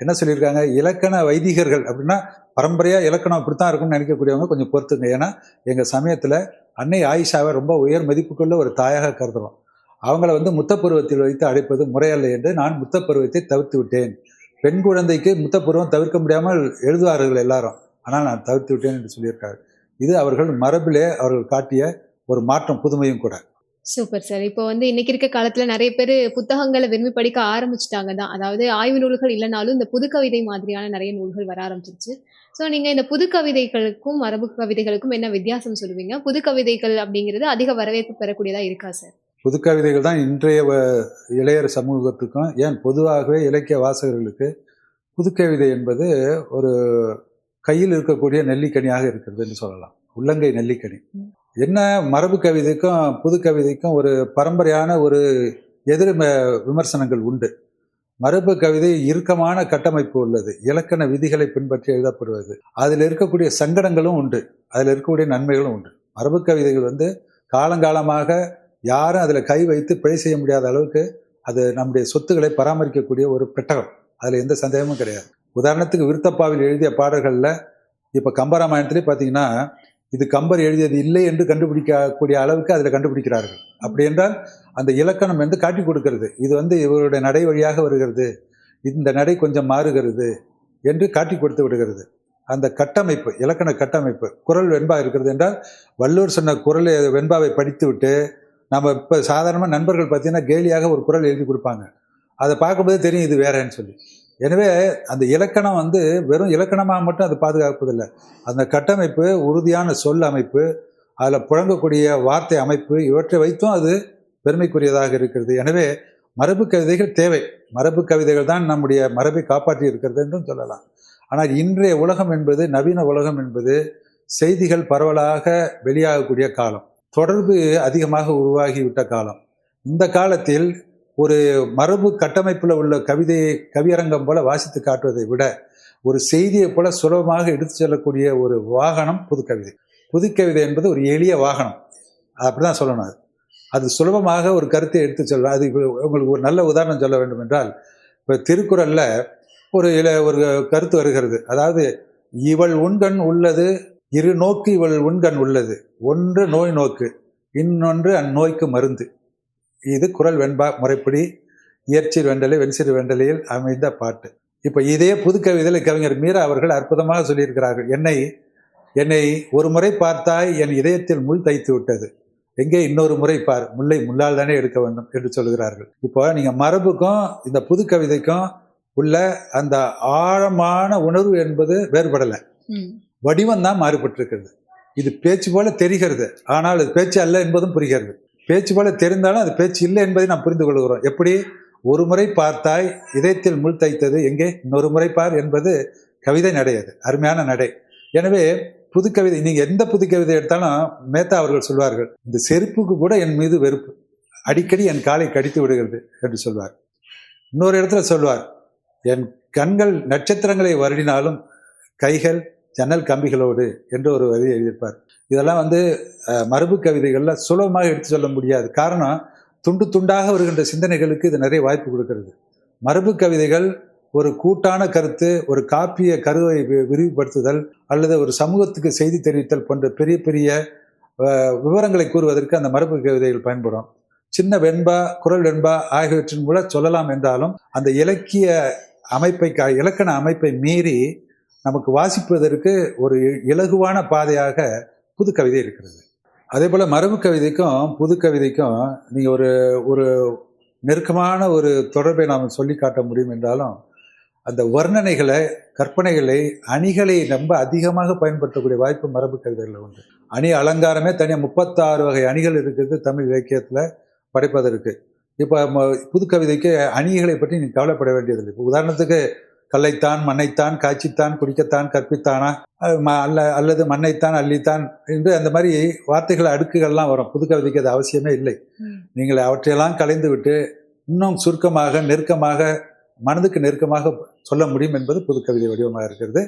என்ன சொல்லியிருக்காங்க, இலக்கண வைதிகர்கள் அப்படின்னா பரம்பரையாக இலக்கணம் அப்படித்தான் இருக்கும்னு நினைக்கக்கூடியவங்க கொஞ்சம் பொறுத்துங்க. ஏன்னா எங்கள் சமயத்தில் அன்னை ஆயிஷாவை ரொம்ப உயர் மதிப்புக்குள்ள ஒரு தாயாக கருதுகிறோம். அவங்கள வந்து முத்தப்பருவத்தில் வைத்து அழைப்பது முறையல்ல என்று நான் முத்தப்பருவத்தை தவிர்த்து விட்டேன். பெண் குழந்தைக்கு முத்தப்பருவம் தவிர்க்க முடியாமல் எழுதுவார்கள் எல்லாரும், ஆனால் நான் தவிர்த்து விட்டேன் என்று சொல்லியிருக்காரு. இது அவர்கள் மரபிலே அவர்கள் காட்டிய ஒரு மாற்றம், புதுமையும் கூட. Super sir. இப்போ வந்து இன்னைக்கு இருக்க காலத்துல நிறைய பேர் புத்தகங்களை விரும்பி படிக்க ஆரம்பிச்சுட்டாங்க தான். அதாவது ஆய்வு நூல்கள் இல்லைனாலும் இந்த புது கவிதை மாதிரியான நிறைய நூல்கள் வர ஆரம்பிச்சிருச்சு. ஸோ நீங்க இந்த புது கவிதைகளுக்கும் மரபு கவிதைகளுக்கும் என்ன வித்தியாசம் சொல்லுவீங்க? புது கவிதைகள் அப்படிங்கிறது அதிக வரவேற்பு பெறக்கூடியதா இருக்கா சார்? புது கவிதைகள் தான் இன்றைய இளையர் சமூகத்துக்கும், ஏன் பொதுவாகவே இலக்கிய வாசகர்களுக்கு புது கவிதை என்பது ஒரு கையில் இருக்கக்கூடிய நெல்லிக்கனியாக இருக்கிறது என்று சொல்லலாம். உள்ளங்கை நெல்லிக்கனி. என்ன, மரபு கவிதைக்கும் புது கவிதைக்கும் ஒரு பரம்பரையான ஒரு எதிர் விமர்சனங்கள் உண்டு. மரபு கவிதை இறுக்கமான கட்டமைப்பு உள்ளது, இலக்கண விதிகளை பின்பற்றி எழுதப்படுவது. அதில் இருக்கக்கூடிய சங்கடங்களும் உண்டு, அதில் இருக்கக்கூடிய நன்மைகளும் உண்டு. மரபு கவிதைகள் வந்து காலங்காலமாக யாரும் அதில் கை வைத்து பிழை செய்ய முடியாத அளவுக்கு அது நம்முடைய சொத்துக்களை பராமரிக்கக்கூடிய ஒரு பெட்டகம், அதில் எந்த சந்தேகமும் கிடையாது. உதாரணத்துக்கு விருத்தப்பாவில் எழுதிய பாடல்களில் இப்போ கம்பராமாயணத்திலே பார்த்தீங்கன்னா, இது கம்பர் எழுதியது இல்லை என்று கண்டுபிடிக்கக்கூடிய அளவுக்கு அதில் கண்டுபிடிக்கிறார்கள். அப்படி என்றால் அந்த இலக்கணம் வந்து காட்டி கொடுக்கிறது, இது வந்து இவருடைய நடை வழியாக வருகிறது, இந்த நடை கொஞ்சம் மாறுகிறது என்று காட்டி கொடுத்து விடுகிறது. அந்த கட்டமைப்பு, இலக்கண கட்டமைப்பு. குறள் வெண்பா இருக்கிறது என்றால் வள்ளுவர் சொன்ன குறள் வெண்பாவை படித்து விட்டு நம்ம இப்போ சாதாரணமாக நண்பர்கள் பார்த்தீங்கன்னா கேலியாக ஒரு குறள் எழுதி கொடுப்பாங்க, அதை பார்க்கும்போது தெரியும் இது வேறேன்னு சொல்லி. எனவே அந்த இலக்கணம் வந்து வெறும் இலக்கணமாக மட்டும் அது பாதுகாப்பதில்லை, அந்த கட்டமைப்பு, உறுதியான சொல் அமைப்பு, அதில் புழங்கக்கூடிய வார்த்தை அமைப்பு, இவற்றை வைத்தும் அது பெருமைக்குரியதாக இருக்கிறது. எனவே மரபு கவிதைகள் தேவை. மரபு கவிதைகள் தான் நம்முடைய மரபை காப்பாற்றி இருக்கிறது என்றும் சொல்லலாம். ஆனால் இன்றைய உலகம் என்பது, நவீன உலகம் என்பது செய்திகள் பரவலாக வெளியாகக்கூடிய காலம், தொடர்பு அதிகமாக உருவாகிவிட்ட காலம். இந்த காலத்தில் ஒரு மரபு கட்டமைப்பில் உள்ள கவிதையை கவியரங்கம் போல வாசித்து காட்டுவதை விட ஒரு செய்தியை போல சுலபமாக எடுத்து செல்லக்கூடிய ஒரு வாகனம் புதுக்கவிதை. புதுக்கவிதை என்பது ஒரு எளிய வாகனம், அப்படிதான் சொல்லணும். அது சுலபமாக ஒரு கருத்தை எடுத்து செல்லும். அது உங்களுக்கு ஒரு நல்ல உதாரணம் சொல்ல வேண்டும் என்றால், இப்போ திருக்குறளில் ஒரு கருத்து வருகிறது. அதாவது, இவள் உண்கண் உள்ளது இரு நோக்கு, இவள் உண்கண் உள்ளது ஒன்று நோய் நோக்கு, இன்னொன்று அந்நோய்க்கு மருந்து. இது குறள் வெண்பா முறைப்படி இயற்சீர் வெண்டலை வெண்சீர் வெண்டலையில் அமைந்த பாட்டு. இப்போ இதே புதுக்கவிதையில் கவிஞர் மீரா அவர்கள் அற்புதமாக சொல்லியிருக்கிறார்கள். என்னை ஒரு முறை பார்த்தாய் என் இதயத்தில் முள் தைத்து விட்டது, எங்கே இன்னொரு முறை பார், முல்லை முள்ளால் தானே எடுக்க வேண்டும் என்று சொல்கிறார்கள். இப்போ நீங்க மரபுக்கும் இந்த புது கவிதைக்கும் உள்ள அந்த ஆழமான உணர்வு என்பது வேறுபடலை, வடிவம் தான் மாறுபட்டிருக்கிறது. இது பேச்சு போல தெரிகிறது, ஆனால் அது பேச்சு அல்ல என்பதும் புரிகிறது. பேச்சு போல தெரிந்தாலும் அது பேச்சு இல்லை என்பதை நாம் புரிந்து கொள்கிறோம். எப்படி ஒரு முறை பார்த்தாய் இதயத்தில் முள் தைத்தது, எங்கே இன்னொரு முறை பார் என்பது கவிதை நடை, அது அருமையான நடை. எனவே புது கவிதை, நீங்க எந்த புது கவிதை எடுத்தாலும் மேத்தா அவர்கள் சொல்வார்கள், இந்த செருப்புக்கு கூட என் மீது வெறுப்பு, அடிக்கடி என் காலை கடித்து விடுகிறது என்று சொல்வார். இன்னொரு இடத்துல சொல்வார், என் கண்கள் நட்சத்திரங்களை வருடினாலும் கைகள் ஜன்னல் கம்பிகளோடு என்று ஒரு வரி எழுதியிருப்பார். இதெல்லாம் மரபு கவிதைகள்ல சுலபமாக எடுத்து சொல்ல முடியாது. காரணம், துண்டு துண்டாக வருகின்ற சிந்தனைகளுக்கு இது நிறைய வாய்ப்பு கொடுக்கிறது. மரபு கவிதைகள் ஒரு கூட்டான கருத்து, ஒரு காப்பிய கருவை விரிவுபடுத்துதல் அல்லது ஒரு சமூகத்துக்கு செய்தி தெரிவித்தல் போன்ற பெரிய பெரிய விவரங்களை கூறுவதற்கு அந்த மரபு கவிதைகள் பயன்படும். சின்ன வெண்பா, குறள் வெண்பா ஆகியவற்றின் மூலம் சொல்லலாம் என்றாலும் அந்த இலக்கண அமைப்பை மீறி நமக்கு வாசிப்பதற்கு ஒரு இலகுவான பாதையாக புது கவிதை இருக்கிறது. அதே போல மரபு கவிதைக்கும் புது கவிதைக்கும் நீங்க ஒரு நெருக்கமான ஒரு தொடர்பை நாம் சொல்லி காட்ட முடியும் என்றாலும், அந்த வர்ணனைகளை, கற்பனைகளை, அணிகளை ரொம்ப அதிகமாக பயன்படுத்தக்கூடிய வாய்ப்பு மரபு கவிதைகளில் உண்டு. அணி அலங்காரமே தனியாக 36 வகை அணிகள் இருக்குது தமிழ் இலக்கியத்தில் படைப்பதற்கு. இப்போ புது கவிதைக்கு அணிகளை பற்றி நீ கவலைப்பட வேண்டியதில்லை. இப்போ உதாரணத்துக்கு கல்லைத்தான், மண்ணைத்தான், காய்ச்சித்தான், குடிக்கத்தான், கற்பித்தானா, அல்லது மண்ணைத்தான், அள்ளித்தான் என்று அந்த மாதிரி வார்த்தைகள் அடுக்குகள்லாம் வரும். புது கவிதைக்கு அது அவசியமே இல்லை. நீங்கள் அவற்றையெல்லாம் கலைந்து விட்டு இன்னும் சுருக்கமாக, நெருக்கமாக, மனதுக்கு நெருக்கமாக சொல்ல முடியும் என்பது புது கவிதை வடிவமாக இருக்கிறது.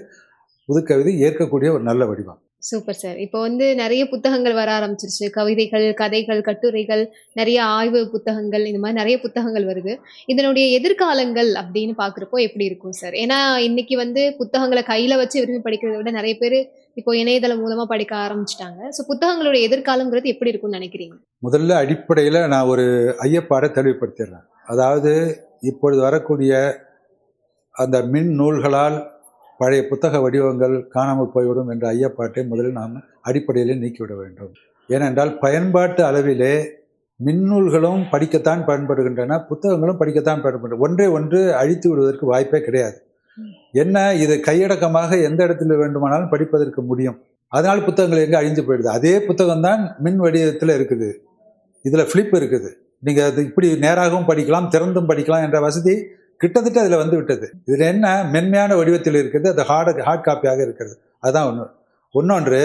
புது கவிதை ஏற்கக்கூடிய ஒரு நல்ல வடிவம். Super sir. இப்போ நிறைய புத்தகங்கள் வர ஆரம்பிச்சிருச்சு. கவிதைகள், கதைகள், கட்டுரைகள், நிறைய ஆய்வு புத்தகங்கள், இந்த மாதிரி நிறைய புத்தகங்கள் வருது. இதனுடைய எதிர்காலங்கள் அப்படின்னு பார்க்குறப்போ எப்படி இருக்கும் சார்? ஏன்னா இன்னைக்கு புத்தகங்களை கையில வச்சு விரும்பி படிக்கிறத விட நிறைய பேர் இப்போ இணையதளம் மூலமா படிக்க ஆரம்பிச்சிட்டாங்க. ஸோ புத்தகங்களுடைய எதிர்காலங்கிறது எப்படி இருக்கும்னு நினைக்கிறீங்க? முதல்ல அடிப்படையில் நான் ஒரு ஐயப்பாடை தெளிவுபடுத்திடுறேன். அதாவது இப்பொழுது வரக்கூடிய அந்த மின் நூல்களால் பழைய புத்தக வடிவங்கள் காணாமல் போய்விடும் என்ற ஐயப்பாட்டை முதலில் நாம் அடிப்படையிலே நீக்கிவிட வேண்டும். ஏனென்றால் பயன்பாட்டு அளவிலே மின்னூல்களும் படிக்கத்தான் பயன்படுகின்றன, புத்தகங்களும் படிக்கத்தான் பயன்படுகின்றன. ஒன்றை ஒன்று அழித்து விடுவதற்கு வாய்ப்பே கிடையாது. என்ன, இது கையடக்கமாக எந்த இடத்துல வேண்டுமானாலும் படிப்பதற்கு முடியும். அதனால் புத்தகங்கள் எங்கே அழிஞ்சு போயிடுது. அதே புத்தகம் தான் மின் வடிவத்தில் இருக்குது, இதில் ஃப்ளிப் இருக்குது. நீங்கள் அது இப்படி நேராகவும் படிக்கலாம், திறந்தும் படிக்கலாம் என்ற வசதி கிட்டத்தட்ட அதில் விட்டது. இதில் என்ன, மென்மையான வடிவத்தில் இருக்கிறது, அது ஹார்ட் காப்பியாக இருக்கிறது. அதுதான் ஒன்று. இன்னொன்று,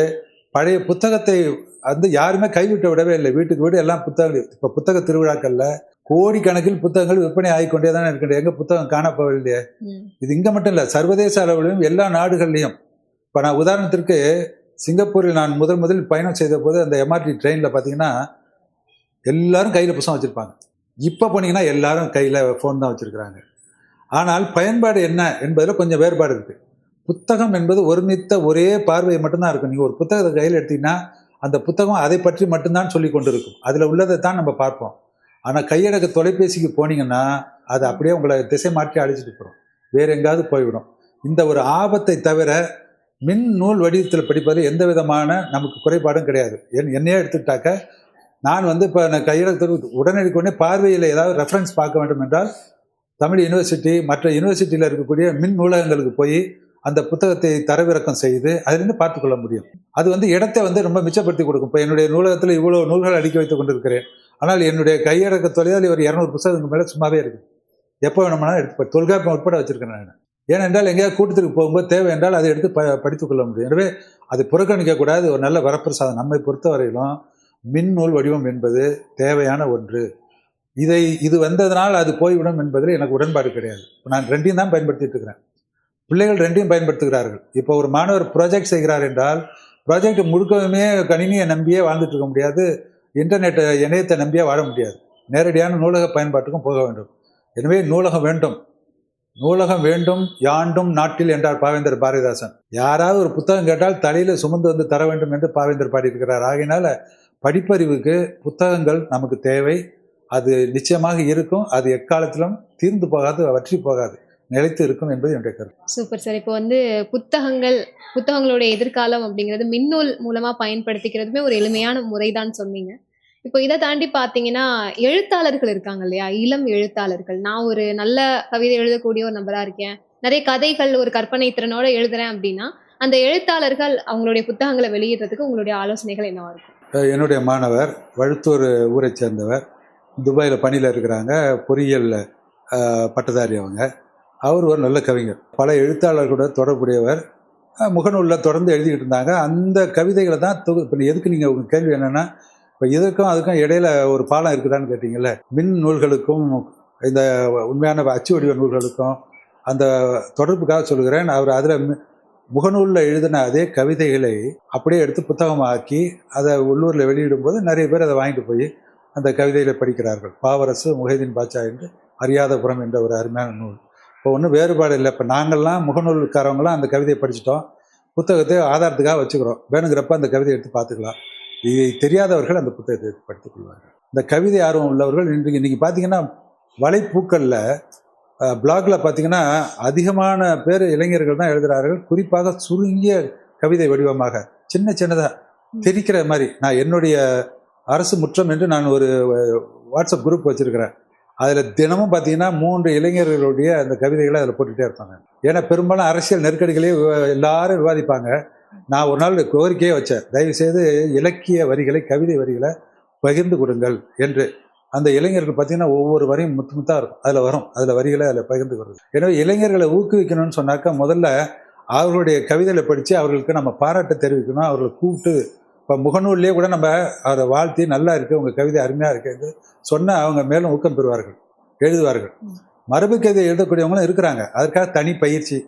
பழைய புத்தகத்தை யாருமே கைவிட்டு விடவே இல்லை. வீட்டுக்கு வீடு எல்லாம் புத்தகங்கள். இப்போ புத்தக திருவிழாக்களில் கோடிக்கணக்கில் புத்தகங்கள் விற்பனை ஆகிக்கொண்டே தான் இருக்கின்ற. எங்கே புத்தகம் காணப்போவில்லையே. இது இங்கே மட்டும் இல்லை, சர்வதேச அளவிலும் எல்லா நாடுகள்லையும். இப்போ நான் உதாரணத்திற்கு சிங்கப்பூரில் நான் முதல் பயணம் செய்த போது அந்த எம்ஆர்டி ட்ரெயினில் பார்த்தீங்கன்னா எல்லாரும் கையில் புத்தகம் வச்சுருப்பாங்க. இப்போ போனீங்கன்னா எல்லாரும் கையில் ஃபோன் தான் வச்சுருக்கிறாங்க. ஆனால் பயன்பாடு என்ன என்பதில் கொஞ்சம் வேறுபாடு இருக்குது. புத்தகம் என்பது ஒருமித்த ஒரே பார்வை மட்டும்தான் இருக்கும். நீங்கள் ஒரு புத்தகத்தை கையில் எடுத்தீங்கன்னா அந்த புத்தகம் அதை பற்றி மட்டும்தான் சொல்லி கொண்டு இருக்கும். அதில் உள்ளதை தான் நம்ம பார்ப்போம். ஆனால் கையடக்க தொலைபேசிக்கு போனீங்கன்னா அது அப்படியே உங்களை திசை மாற்றி அழைச்சிட்டு போகிறோம், வேறு எங்காவது போய்விடும். இந்த ஒரு ஆபத்தை தவிர மின் நூல் வடிவத்தில் படிப்பதில் எந்த விதமான நமக்கு குறைபாடும் கிடையாது. என்னையே எடுத்துக்கிட்டாக்க, நான் இப்போ கையடக்கத்தில் உடனடிக்கு உடனே பார்வையில் ஏதாவது ரெஃபரன்ஸ் பார்க்க வேண்டும் என்றால் தமிழ் யூனிவர்சிட்டி, மற்ற யூனிவர்சிட்டியில் இருக்கக்கூடிய மின் நூலகங்களுக்கு போய் அந்த புத்தகத்தை தரவிறக்கம் செய்து அதிலிருந்து பார்த்துக்கொள்ள முடியும். அது இடத்தை ரொம்ப மிச்சப்படுத்தி கொடுக்கும். இப்போ என்னுடைய நூலகத்தில் இவ்வளோ நூல்கள் அடுக்கி வைத்துக் கொண்டிருக்கிறேன், ஆனால் என்னுடைய கையடக்க தொலைவில் ஒரு 200 புத்தகத்துக்கு மேலே சும்மாவே இருக்குது. எப்போ வேணுமானாலும் எடுத்து தொல்காப்பியம் உட்பட வச்சிருக்கேன் நான். ஏனென்றால் எங்கேயாவது கூட்டத்துக்கு போகும்போது தேவை என்றால் அதை எடுத்து படித்துக்கொள்ள முடியும். எனவே அதை புறக்கணிக்கக்கூடாது. ஒரு நல்ல வரப்பிரசாதம். நம்மை பொறுத்தவரையிலும் மின் நூல் வடிவம் என்பது தேவையான ஒன்று. இது வந்ததனால் அது போய்விடும் என்பதில் எனக்கு உடன்பாடு கிடையாது. நான் ரெண்டையும் தான் பயன்படுத்திட்டு இருக்கிறேன். பிள்ளைகள் ரெண்டையும் பயன்படுத்துகிறார்கள். இப்போ ஒரு மாணவர் ப்ராஜெக்ட் செய்கிறார் என்றால் ப்ராஜெக்ட் முழுக்கவுமே கணினியை நம்பியே வாழ்ந்துட்டு இருக்க முடியாது, இணையத்தை நம்பியே வாழ முடியாது. நேரடியான நூலக பயன்பாட்டுக்கும் போக வேண்டும். எனவே நூலகம் வேண்டும், நூலகம் வேண்டும் யாண்டும் நாட்டில் என்றார் பாவேந்தர் பாரதிதாசன். யாராவது ஒரு புத்தகம் கேட்டால் தலையில் சுமந்து தர வேண்டும் என்று பாவேந்தர் பாடியிருக்கிறார். ஆகையினால படிப்பறிவுக்கு புத்தகங்கள் நமக்கு தேவை. அது நிச்சயமாக இருக்கும். அது எக்காலத்திலும் தீர்ந்து போகாது, வற்றி போகாது, நிலைத்து இருக்கும் என்பது என்னுடைய கருத்து. Super sir. இப்போ வந்து புத்தகங்களுடைய எதிர்காலம் அப்படிங்கிறது மின்னூல் மூலமா பயன்படுத்திக்கிறதுமே ஒரு எளிமையான முறைதான் சொன்னீங்க. இப்போ இதை தாண்டி பார்த்தீங்கன்னா, எழுத்தாளர்கள் இருக்காங்க இல்லையா? இளம் எழுத்தாளர்கள். நான் ஒரு நல்ல கவிதை எழுதக்கூடிய ஒரு நபரா இருக்கேன். நிறைய கதைகள் ஒரு கற்பனை திறனோட எழுதுறேன் அப்படின்னா, அந்த எழுத்தாளர்கள் அவங்களுடைய புத்தகங்களை வெளியிடுறதுக்கு உங்களுடைய ஆலோசனைகள் என்னவா இருக்கும்? என்னுடைய மாணவர் வழுத்தூர் ஊரை சேர்ந்தவர், துபாயில் பணியில் இருக்கிறாங்க, பொறியியல் பட்டதாரி அவங்க. அவர் ஒரு நல்ல கவிஞர், பல எழுத்தாளர்களோட தொடர்புடையவர். முகநூலில் தொடர்ந்து எழுதிக்கிட்டு இருந்தாங்க. அந்த கவிதைகளை தான் இப்போ எதுக்கு நீங்கள் உங்கள் கேள்வி என்னென்னா, இப்போ இதுக்கும் அதுக்கும் இடையில ஒரு பாலம் இருக்குதான்னு கேட்டிங்கல்ல. மின் நூல்களுக்கும் இந்த உண்மையான அச்சு வடிவ நூல்களுக்கும் அந்த தொடர்புக்காக சொல்கிறேன். அவர் அதில் முகநூலில் எழுதின அதே கவிதைகளை அப்படியே எடுத்து புத்தகமாக்கி அதை உள்ளூரில் வெளியிடும்போது நிறைய பேர் அதை வாங்கிட்டு போய் அந்த கவிதைகளை படிக்கிறார்கள். பாவரசு முஹைதீன் பாட்சா என்று அறியாதபுரம் என்ற ஒரு அருமையான நூல். இப்போ ஒன்றும் வேறுபாடு இல்லை. இப்போ நாங்கள்லாம் முகநூல்காரவங்களாம் அந்த கவிதையை படிச்சிட்டோம், புத்தகத்தை ஆதாரத்துக்காக வச்சுக்கிறோம். வேணுங்கிறப்ப அந்த கவிதையை எடுத்து பார்த்துக்கலாம். இதை தெரியாதவர்கள் அந்த புத்தகத்தை எடுத்து படித்துக் கொள்வார்கள். இந்த கவிதை ஆர்வம் உள்ளவர்கள் இன்றைக்கி பார்த்தீங்கன்னா வலைப்பூக்களில் பிளாகில் பார்த்தீங்கன்னா அதிகமான பேர் இளைஞர்கள் தான் எழுதுகிறார்கள். குறிப்பாக சுருங்கிய கவிதை வடிவமாக சின்ன சின்னதாக தெரிக்கிற மாதிரி. நான் என்னுடைய அரசு முற்றம் என்று நான் ஒரு வாட்ஸ்அப் குரூப் வச்சுருக்கிறேன். அதில் தினமும் பார்த்தீங்கன்னா 3 இளைஞர்களுடைய அந்த கவிதைகளை அதில் போட்டுகிட்டே இருப்பாங்க. ஏன்னா பெரும்பாலும் அரசியல் நெருக்கடிகளே எல்லாரும் விவாதிப்பாங்க. நான் ஒரு நாள் கோரிக்கையே வச்சேன், தயவுசெய்து இலக்கிய வரிகளை, கவிதை வரிகளை பகிர்ந்து கொடுங்கள் என்று. அந்த இளைஞர்கள் பார்த்தீங்கன்னா ஒவ்வொரு வரியும் முத்தாக இருக்கும், அதில் வரிகளை அதில் பகிர்ந்து கொடுக்குது. எனவே இளைஞர்களை ஊக்குவிக்கணும்னு சொன்னாக்கா முதல்ல அவர்களுடைய கவிதைகளை படித்து அவர்களுக்கு நம்ம பாராட்ட தெரிவிக்கணும். அவர்களை கூப்பிட்டு இப்போ முகநூல்லேயே கூட நம்ம அவரை வாழ்த்தி நல்லா இருக்குது, உங்கள் கவிதை அருமையாக இருக்குது என்று சொன்னால் அவங்க மேலும் ஊக்கம் பெறுவார்கள், எழுதுவார்கள். மரபு கவிதை எழுதக்கூடியவங்களும் இருக்கிறாங்க. அதற்காக தனி பயிற்சி,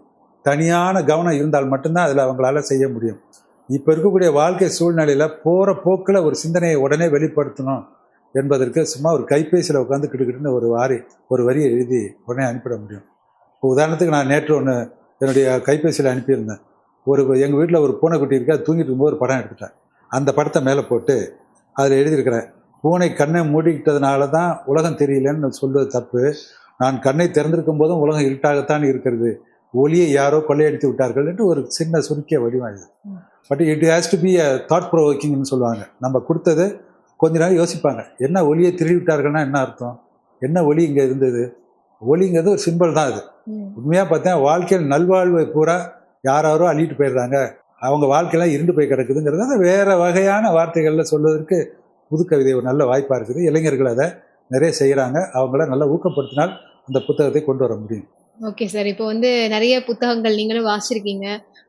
தனியான கவனம் இருந்தால் மட்டும்தான் அதில் அவங்களால செய்ய முடியும். இப்போ இருக்கக்கூடிய வாழ்க்கை சூழ்நிலையில் போகிற போக்கில் ஒரு சிந்தனையை உடனே வெளிப்படுத்தணும் என்பதற்கு சும்மா ஒரு கைபேசியில் உட்காந்து கிட்டுக்கிட்டுன்னு ஒரு வரியை எழுதி உடனே அனுப்பிட முடியும். இப்போ உதாரணத்துக்கு நான் நேற்று ஒன்று என்னுடைய கைபேசியில் அனுப்பியிருந்தேன். எங்கள் வீட்டில் ஒரு பூனைக்குட்டி இருக்குது, அது தூங்கிட்டு இருக்கும்போது ஒரு படம் எடுத்துட்டேன். அந்த படத்தை மேலே போட்டு அதில் எழுதியிருக்கிறேன், பூனை கண்ணை மூடிக்கிட்டதுனால தான் உலகம் தெரியலன்னு சொல்வது தப்பு. நான் கண்ணை திறந்திருக்கும் போதும் உலகம் இருட்டாகத்தான் இருக்கிறது, ஒளியை யாரோ கொள்ளையடித்து விட்டார்கள் என்று ஒரு சின்ன சுருக்கிய வடிவம் இது. But it has to be a thought ப்ரோவோக்கிங்னு சொல்லுவாங்க. நம்ம கொடுத்தது கொஞ்ச நேரம் யோசிப்பாங்க, என்ன ஒளியை திருடி விட்டார்கள்னா என்ன அர்த்தம், என்ன ஒளி இங்கே இருந்தது. ஒளிங்கிறது ஒரு சிம்பிள் தான். அது உண்மையாக பார்த்தா வாழ்க்கையில் நல்வாழ்வை பூரா யாரோ அள்ளிட்டு போயிடுறாங்க, அவங்க வாழ்க்கையெல்லாம் இருண்டு போய் கிடக்குதுங்கிறத வேறு வகையான வார்த்தைகளில் சொல்வதற்கு புதுக்கவிதை ஒரு நல்ல வாய்ப்பாக இருக்குது. இளைஞர்கள் அதை நிறைய செய்கிறாங்க. அவங்கள நல்லா ஊக்கப்படுத்தினால் அந்த புத்தகத்தை கொண்டு வர முடியும். Okay sir. இப்போ வந்து நிறைய புத்தகங்கள் நீங்களும் வாசிச்சிருக்கீங்க,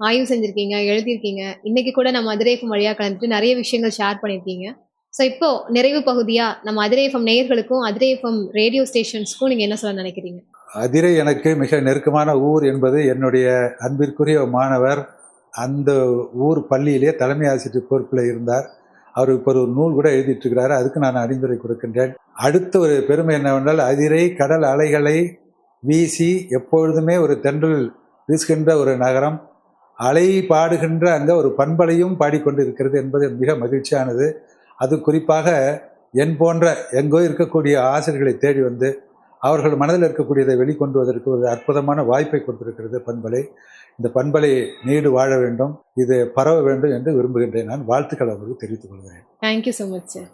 ஆய்வு செஞ்சுருக்கீங்க, எழுதியிருக்கீங்க. இன்றைக்கி கூட நம்ம மதுரை எஃப்எம் வழியாக கலந்துட்டு நிறைய விஷயங்கள் ஷேர் பண்ணியிருக்கீங்க. ஸோ இப்போ நிறைவு பகுதியாக நம்ம மதுரை எஃப்எம் நேயர்களுக்கும் மதுரை எஃப்எம் ரேடியோ ஸ்டேஷன்ஸ்க்கும் நீங்கள் என்ன சொல்ல நினைக்கிறீங்க? மதுரை எனக்கு மிக நெருக்கமான ஊர் என்பது என்னுடைய அன்பிற்குரிய மாணவர் அந்த ஊர் பள்ளியிலே தலைமை ஆசிரியர் பொறுப்பில் இருந்தார். அவர் இப்போ ஒரு நூல் கூட எழுதிட்டு இருக்கிறாரு, அதுக்கு நான் அறிவுரை கொடுக்கின்றேன். அடுத்த ஒரு பெருமை என்னவென்றால், அதிரை கடல் அலைகளை வீசி எப்பொழுதுமே ஒரு தென்றல் வீசுகின்ற ஒரு நகரம், அலை பாடுகின்ற அங்கே ஒரு பண்பலையும் பாடிக்கொண்டு இருக்கிறது என்பது மிக மகிழ்ச்சியானது. அது குறிப்பாக என் போன்ற எங்கோ இருக்கக்கூடிய ஆசிரியர்களை தேடி வந்து அவர்கள் மனதில் இருக்கக்கூடியதை வெளிக்கொண்டு வருவதற்கு ஒரு அற்புதமான வாய்ப்பை கொடுத்திருக்கிறது பண்பலை. இந்த பண்பலை நீடு வாழ வேண்டும், இது பரவ வேண்டும் என்று விரும்புகின்றேன். நான் வாழ்த்துக்கள் அவர்களுக்கு தெரிவித்துக் கொள்கிறேன். Thank you so much sir.